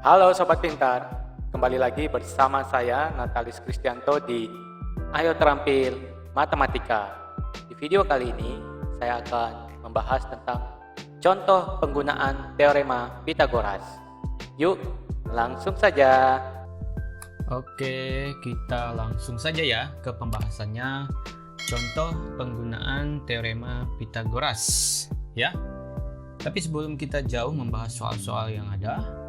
Halo Sobat Pintar, kembali lagi bersama saya Natalis Kristianto di Ayo Terampil Matematika. Di video kali ini saya akan membahas tentang contoh penggunaan teorema Pitagoras. Yuk, langsung saja. Oke, kita langsung saja ya ke pembahasannya. Contoh penggunaan teorema Pitagoras ya. Tapi sebelum kita jauh membahas soal-soal yang ada,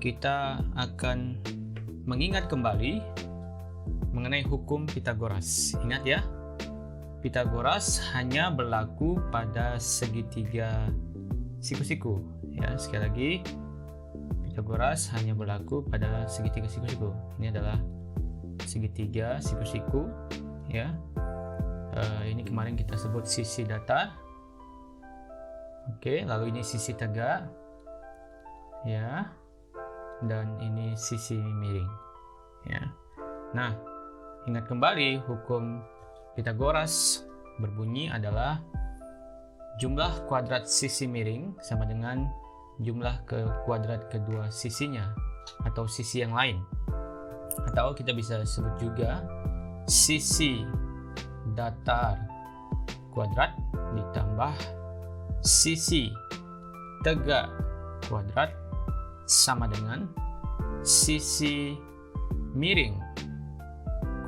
kita akan mengingat kembali mengenai hukum Pitagoras. Ingat ya, Pitagoras hanya berlaku pada segitiga siku-siku ya. Sekali lagi, Pitagoras hanya berlaku pada segitiga siku-siku. Ini adalah segitiga siku-siku ya. Ini kemarin kita sebut sisi datar. Oke, lalu ini sisi tegak ya, dan ini sisi miring ya. Nah, ingat kembali hukum Pitagoras berbunyi adalah jumlah kuadrat sisi miring sama dengan jumlah kuadrat kedua sisinya atau sisi yang lain, atau kita bisa sebut juga sisi datar kuadrat ditambah sisi tegak kuadrat sama dengan sisi miring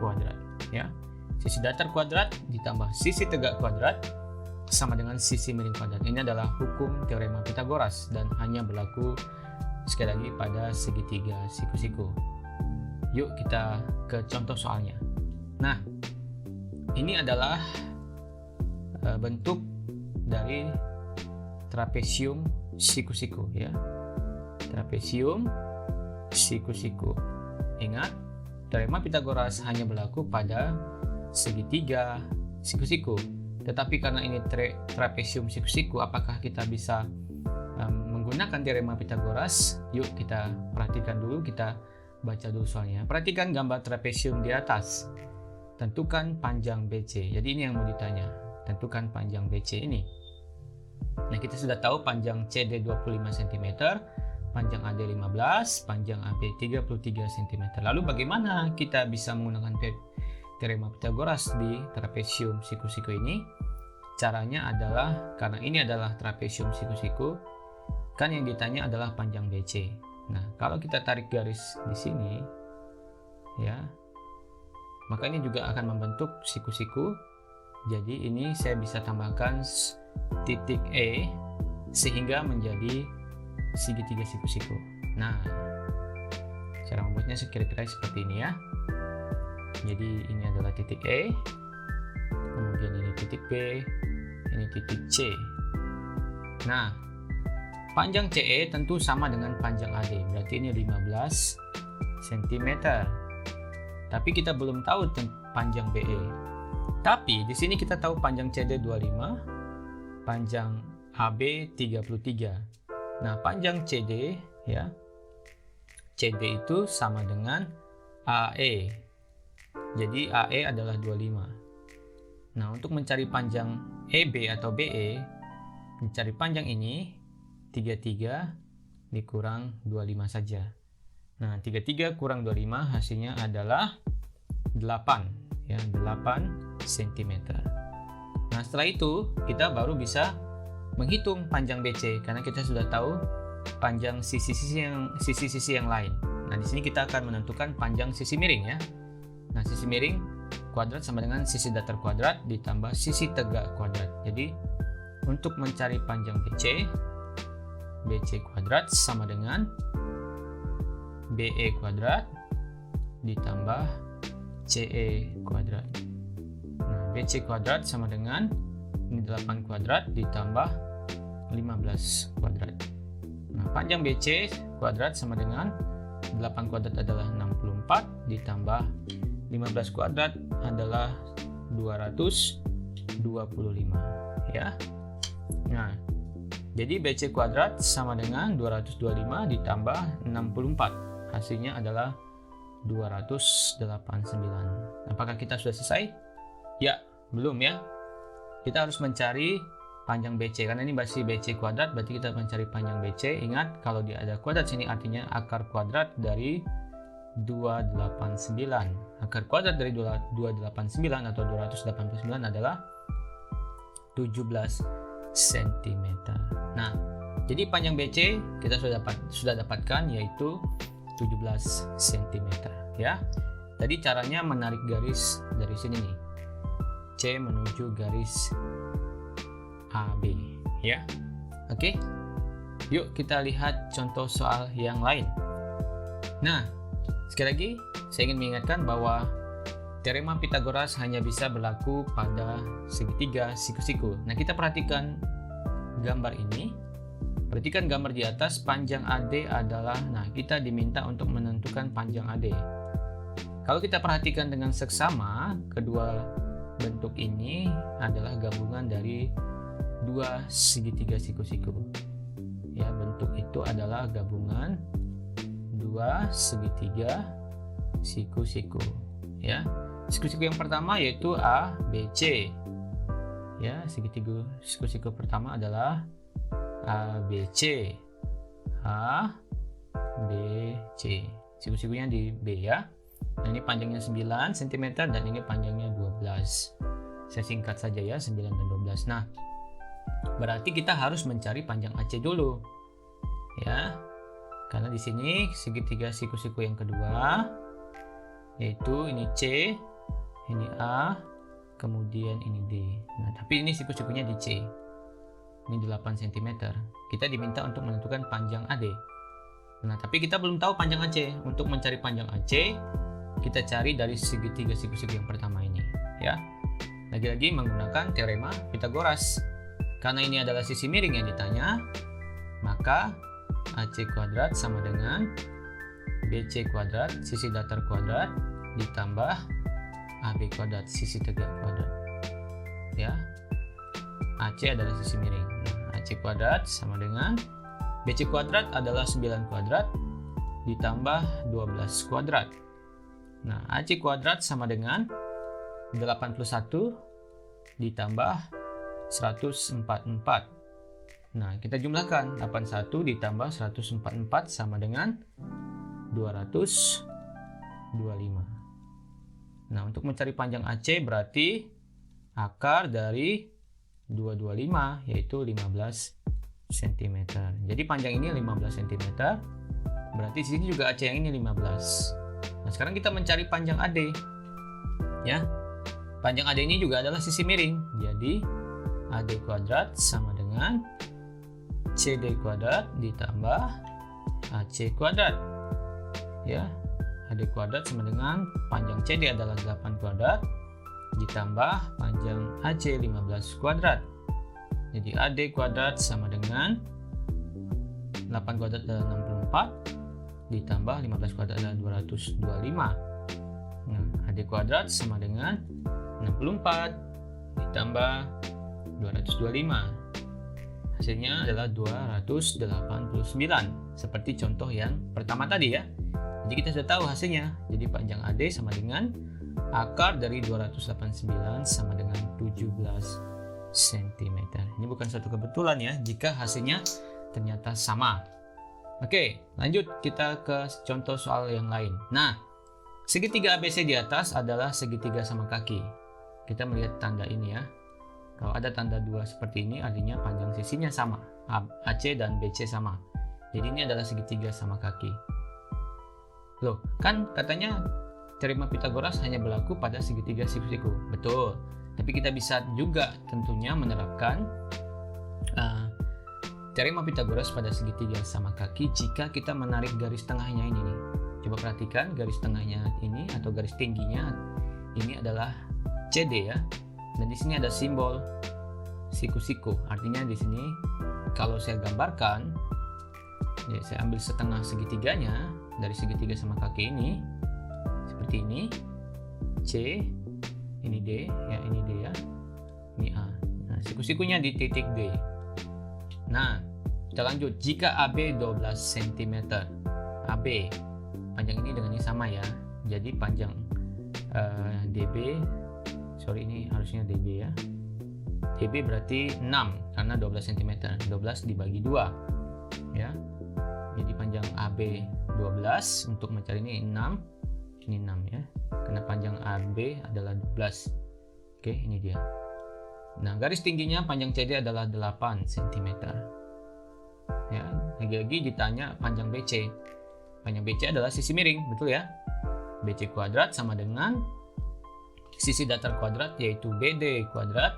kuadrat ya. Sisi datar kuadrat ditambah sisi tegak kuadrat sama dengan sisi miring kuadrat. Ini adalah hukum teorema Pitagoras dan hanya berlaku sekali lagi pada segitiga siku-siku. Yuk kita ke contoh soalnya. Nah, ini adalah bentuk dari trapesium siku-siku ya. Trapesium siku-siku. Ingat, teorema Pitagoras hanya berlaku pada segitiga siku-siku. Tetapi karena ini trapesium siku-siku, apakah kita bisa menggunakan teorema Pitagoras? Yuk kita perhatikan dulu, kita baca dulu soalnya. Perhatikan gambar trapesium di atas. Tentukan panjang BC. Jadi ini yang mau ditanya. Tentukan panjang BC ini. Nah, kita sudah tahu panjang CD 25 cm, panjang AD 15, panjang AB 33 cm. Lalu bagaimana kita bisa menggunakan teorema Pitagoras di trapesium siku-siku ini? Caranya adalah, karena ini adalah trapesium siku-siku, kan yang ditanya adalah panjang BC. Nah, kalau kita tarik garis di sini ya, maka ini juga akan membentuk siku-siku. Jadi ini saya bisa tambahkan titik E sehingga menjadi segitiga siku-siku. Nah, cara membuatnya kira-kira seperti ini ya. Jadi ini adalah titik E, kemudian ini titik B, ini titik C. Nah, panjang CE tentu sama dengan panjang AD, berarti ini 15 cm. Tapi kita belum tahu panjang BE. Tapi di sini kita tahu panjang CD 25, panjang AB 33. Nah, panjang CD ya, CD itu sama dengan AE. Jadi AE adalah 25. Nah, untuk mencari panjang EB atau BE, mencari panjang ini 33 dikurang 25 saja. Nah, 33 kurang 25 hasilnya adalah 8 ya, 8 cm. Nah, setelah itu kita baru bisa menghitung panjang BC karena kita sudah tahu panjang sisi-sisi yang lain. Nah, di sini kita akan menentukan panjang sisi miring ya. Nah, sisi miring kuadrat sama dengan sisi datar kuadrat ditambah sisi tegak kuadrat. Jadi untuk mencari panjang BC, BC kuadrat sama dengan BE kuadrat ditambah CE kuadrat. Nah, BC kuadrat sama dengan ini 8 kuadrat ditambah 15 kuadrat. Nah, panjang BC kuadrat sama dengan 8 kuadrat adalah 64 ditambah 15 kuadrat adalah 225 ya. Nah, jadi BC kuadrat sama dengan 225 ditambah 64. Hasilnya adalah 289. Apakah kita sudah selesai? Ya, belum ya. Kita harus mencari panjang BC, karena ini masih BC kuadrat, berarti kita mencari panjang BC. Ingat, kalau dia ada kuadrat sini artinya akar kuadrat dari 289. Akar kuadrat dari 289 atau 289 adalah 17 cm. Nah, jadi panjang BC kita sudah dapatkan, yaitu 17 cm ya. Jadi caranya menarik garis dari sini nih, C menuju garis AB ya. Oke, yuk kita lihat contoh soal yang lain. Nah, sekali lagi saya ingin mengingatkan bahwa teorema Pythagoras hanya bisa berlaku pada segitiga siku-siku. Nah, kita perhatikan gambar ini. Perhatikan gambar di atas, panjang AD adalah, nah kita diminta untuk menentukan panjang AD. Kalau kita perhatikan dengan seksama, kedua bentuk ini adalah gabungan dari dua segitiga siku-siku. Ya, bentuk itu adalah gabungan dua segitiga siku-siku. Ya, siku-siku yang pertama yaitu A, B, C. Ya, segitiga siku-siku pertama adalah A, B, C. A, B, C. Siku-sikunya di B ya. Nah, ini panjangnya 9 cm dan ini panjangnya 12. Saya singkat saja ya, 9 dan 12. Nah, berarti kita harus mencari panjang AC dulu. Ya. Karena di sini segitiga siku-siku yang kedua yaitu ini C, ini A, kemudian ini D. Nah, tapi ini siku-sikunya di C. Ini 8 cm. Kita diminta untuk menentukan panjang AD. Nah, tapi kita belum tahu panjang AC. Untuk mencari panjang AC, kita cari dari segitiga siku-siku yang pertama ini, ya. Lagi-lagi menggunakan teorema Pythagoras. Karena ini adalah sisi miring yang ditanya, maka AC kuadrat sama dengan BC kuadrat, sisi datar kuadrat, ditambah AB kuadrat, sisi tegak kuadrat. Ya. AC adalah sisi miring. Nah, AC kuadrat sama dengan BC kuadrat adalah 9 kuadrat ditambah 12 kuadrat. Nah, AC kuadrat sama dengan 81 ditambah 144. Nah, kita jumlahkan 81 ditambah 144 sama dengan 225. Nah, untuk mencari panjang AC berarti akar dari 225 yaitu 15 cm. Jadi panjang ini 15 cm. Berarti di sini juga AC yang ini 15. Nah, sekarang kita mencari panjang AD. Ya. Panjang AD ini juga adalah sisi miring. Jadi AD kuadrat sama dengan CD kuadrat ditambah AC kuadrat. Ya. AD kuadrat sama dengan panjang CD adalah 8 kuadrat ditambah panjang AC 15 kuadrat. Jadi AD kuadrat sama dengan 8 kuadrat adalah 64 ditambah 15 kuadrat adalah 225. Nah, AD kuadrat sama dengan 64 ditambah 225. Hasilnya adalah 289 seperti contoh yang pertama tadi ya. Jadi kita sudah tahu hasilnya. Jadi panjang AD sama dengan akar dari 289 sama dengan 17 cm. Ini bukan suatu kebetulan ya jika hasilnya ternyata sama. Oke, lanjut kita ke contoh soal yang lain. Nah, segitiga ABC di atas adalah segitiga sama kaki. Kita melihat tanda ini ya. Kalau ada tanda 2 seperti ini artinya panjang sisinya sama. AC dan BC sama. Jadi ini adalah segitiga sama kaki. Loh, kan katanya teorema Pythagoras hanya berlaku pada segitiga siku-siku. Betul. Tapi kita bisa juga tentunya menerapkan teorema Pythagoras pada segitiga sama kaki jika kita menarik garis tengahnya ini nih. Coba perhatikan garis tengahnya ini atau garis tingginya ini adalah CD ya. Dan di sini ada simbol siku-siku. Artinya di sini kalau saya gambarkan, ya saya ambil setengah segitiganya dari segitiga sama kaki ini seperti ini. C, ini D, ya ini D ya, ini A. Nah, siku-sikunya di titik D. Nah, kita lanjut. Jika AB 12 cm, AB panjang ini dengan ini sama ya. Jadi panjang DB, sorry ini harusnya DB ya. TB berarti 6 karena 12 cm. 12 dibagi 2 ya. Jadi panjang AB 12, untuk mencari ini 6, ini 6 ya. Karena panjang AB adalah 12. Oke, ini dia. Nah, garis tingginya panjang CD adalah 8 cm. Ya, lagi-lagi ditanya panjang BC. Panjang BC adalah sisi miring, betul ya? BC kuadrat sama dengan sisi datar kuadrat, yaitu BD kuadrat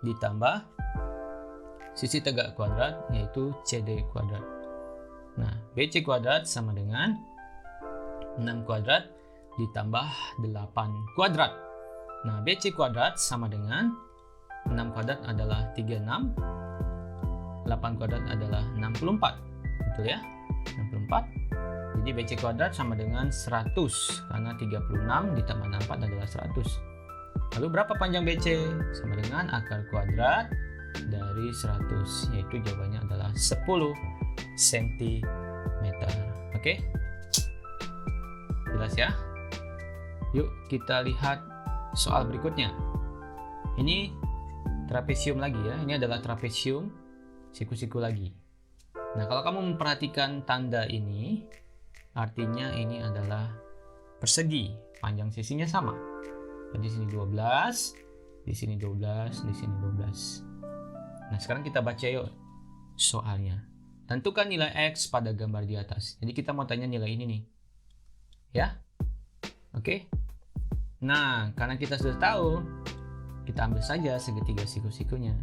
ditambah sisi tegak kuadrat, yaitu CD kuadrat. Nah, BC kuadrat sama dengan 6 kuadrat ditambah 8 kuadrat. Nah, BC kuadrat sama dengan 6 kuadrat adalah 36, 8 kuadrat adalah 64, betul ya? 64. Jadi BC kuadrat sama dengan 100, karena 36 ditambah 64 adalah 100. Lalu berapa panjang BC? Sama dengan akar kuadrat dari 100, yaitu jawabannya adalah 10 cm. Oke? Jelas ya? Yuk kita lihat soal berikutnya. Ini trapesium lagi ya. Ini adalah trapesium siku-siku lagi. Nah, kalau kamu memperhatikan tanda ini, artinya ini adalah persegi, panjang sisinya sama. Di sini 12, di sini 12, di sini 12. Nah, sekarang kita baca yuk soalnya. Tentukan nilai X pada gambar di atas. Jadi kita mau tanya nilai ini nih. Ya? Oke? Nah, karena kita sudah tahu, kita ambil saja segitiga siku-sikunya.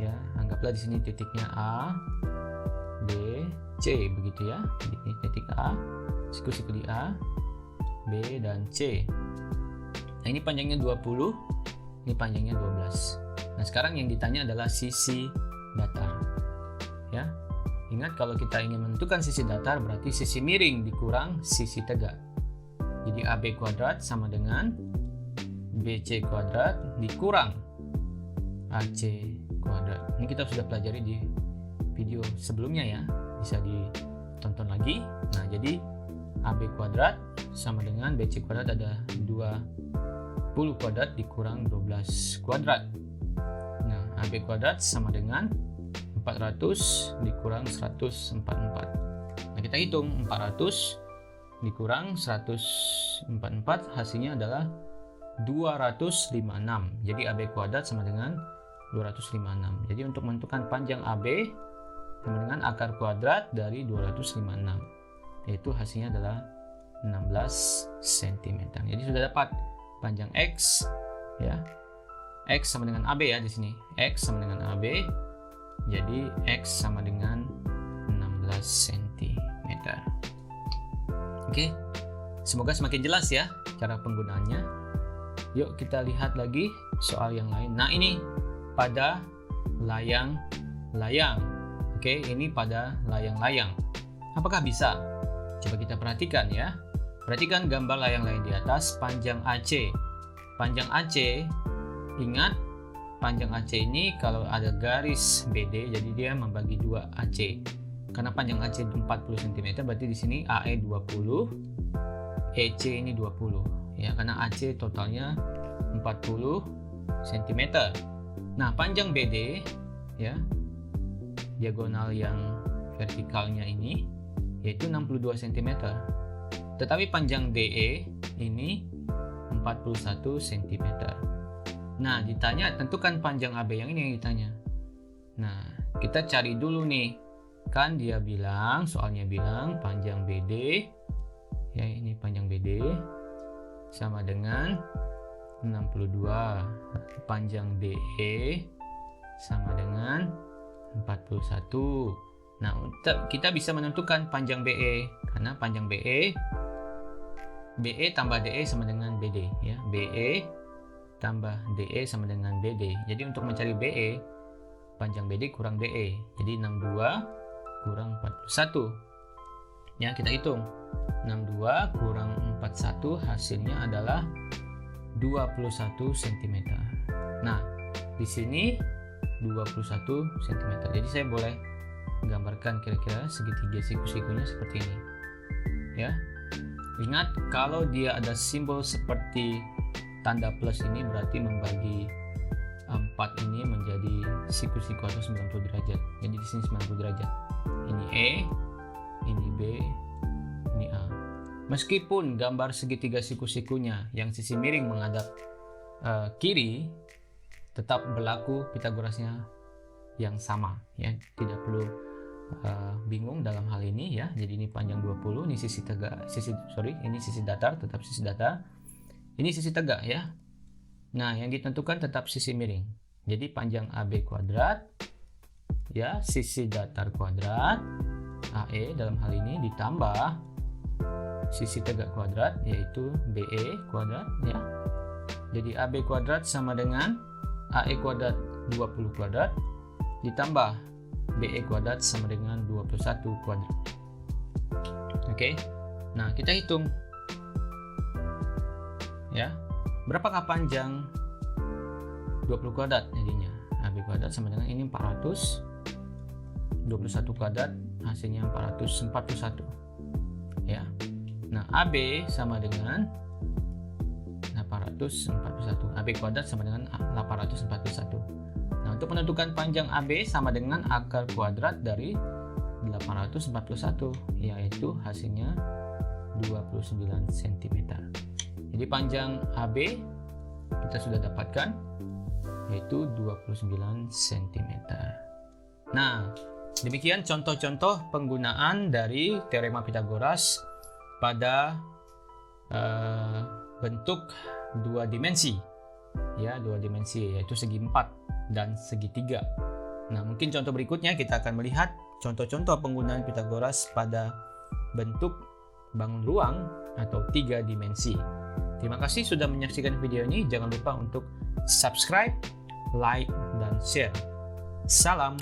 Ya, anggaplah di sini titiknya A, B, C, begitu ya. Ini titik A, siku-siku di A, B, dan C. Nah, ini panjangnya 20, ini panjangnya 12. Nah, sekarang yang ditanya adalah sisi datar. Ya, ingat kalau kita ingin menentukan sisi datar berarti sisi miring dikurang sisi tegak. Jadi AB kuadrat sama dengan BC kuadrat dikurang AC kuadrat. Ini kita sudah pelajari di video sebelumnya ya, bisa ditonton lagi. Nah, jadi AB kuadrat sama dengan BC kuadrat ada 20 kuadrat dikurang 12 kuadrat. Nah, AB kuadrat sama dengan 400 dikurang 144. Nah, kita hitung 400 dikurang 144, hasilnya adalah 256. Jadi AB kuadrat sama dengan 256. Jadi untuk menentukan panjang AB sama dengan akar kuadrat dari 256, yaitu hasilnya adalah 16 cm. Jadi sudah dapat panjang X ya. X sama dengan AB ya di sini. X sama dengan AB. Jadi X sama dengan 16 cm. Oke, semoga semakin jelas ya cara penggunaannya. Yuk kita lihat lagi soal yang lain. Nah, ini pada layang-layang. Oke, ini pada layang-layang. Apakah bisa? Coba kita perhatikan ya. Perhatikan gambar layang-layang di atas, panjang AC. Panjang AC, ingat panjang AC ini kalau ada garis BD, jadi dia membagi 2 AC. Karena panjang AC 40 cm, berarti di sini AE 20, EC ini 20. Ya, karena AC totalnya 40 cm. Nah, panjang BD ya, diagonal yang vertikalnya ini yaitu 62 cm. Tetapi panjang DE ini 41 cm. Nah, ditanya tentukan panjang AB yang ini yang ditanya. Nah, kita cari dulu nih. Kan dia bilang, soalnya bilang panjang BD ya, ini panjang BD sama dengan 62. Panjang DE sama dengan 41. Nah, kita bisa menentukan panjang BE karena panjang BE tambah DE sama dengan BD ya. BE tambah DE sama dengan BD. Jadi untuk mencari BE, panjang BD kurang DE. Jadi 62 kurang 41. Ya, kita hitung. 62 kurang 41 hasilnya adalah 21 cm. Nah, di sini 21 cm. Jadi saya boleh menggambarkan kira-kira segitiga siku-sikunya seperti ini. Ya. Ingat, kalau dia ada simbol seperti tanda plus ini berarti membagi 4 4 ini menjadi siku-siku atau 90 derajat. Jadi di sini 90 derajat. Ini E, ini B, ini A. Meskipun gambar segitiga siku-sikunya yang sisi miring menghadap kiri, tetap berlaku Pitagorasnya yang sama ya. Tidak perlu bingung dalam hal ini ya. Jadi ini panjang 20, ini sisi tegak, ini sisi datar, tetap sisi datar. Ini sisi tegak ya. Nah, yang ditentukan tetap sisi miring. Jadi panjang AB kuadrat ya, sisi datar kuadrat AE dalam hal ini ditambah sisi tegak kuadrat yaitu BE kuadrat ya. Jadi AB kuadrat sama dengan AE kuadrat 20 kuadrat ditambah BE kuadrat sama dengan 21 kuadrat. Oke. Nah, kita hitung ya. Berapakah panjang 20 kuadrat jadinya? AB kuadrat sama dengan ini 400, 21 kuadrat hasilnya 441 ya. Nah, AB sama dengan 841. AB kuadrat sama dengan 841. Nah, untuk menentukan panjang AB sama dengan akar kuadrat dari 841, yaitu hasilnya 29 cm. Jadi panjang AB kita sudah dapatkan yaitu 29 cm. Nah, demikian contoh-contoh penggunaan dari teorema Pitagoras pada bentuk dua dimensi ya, dua dimensi yaitu segi 4 dan segitiga. Nah, mungkin contoh berikutnya kita akan melihat contoh-contoh penggunaan Pitagoras pada bentuk bangun ruang atau 3 dimensi. Terima kasih sudah menyaksikan video ini. Jangan lupa untuk subscribe, like, dan share. Salam.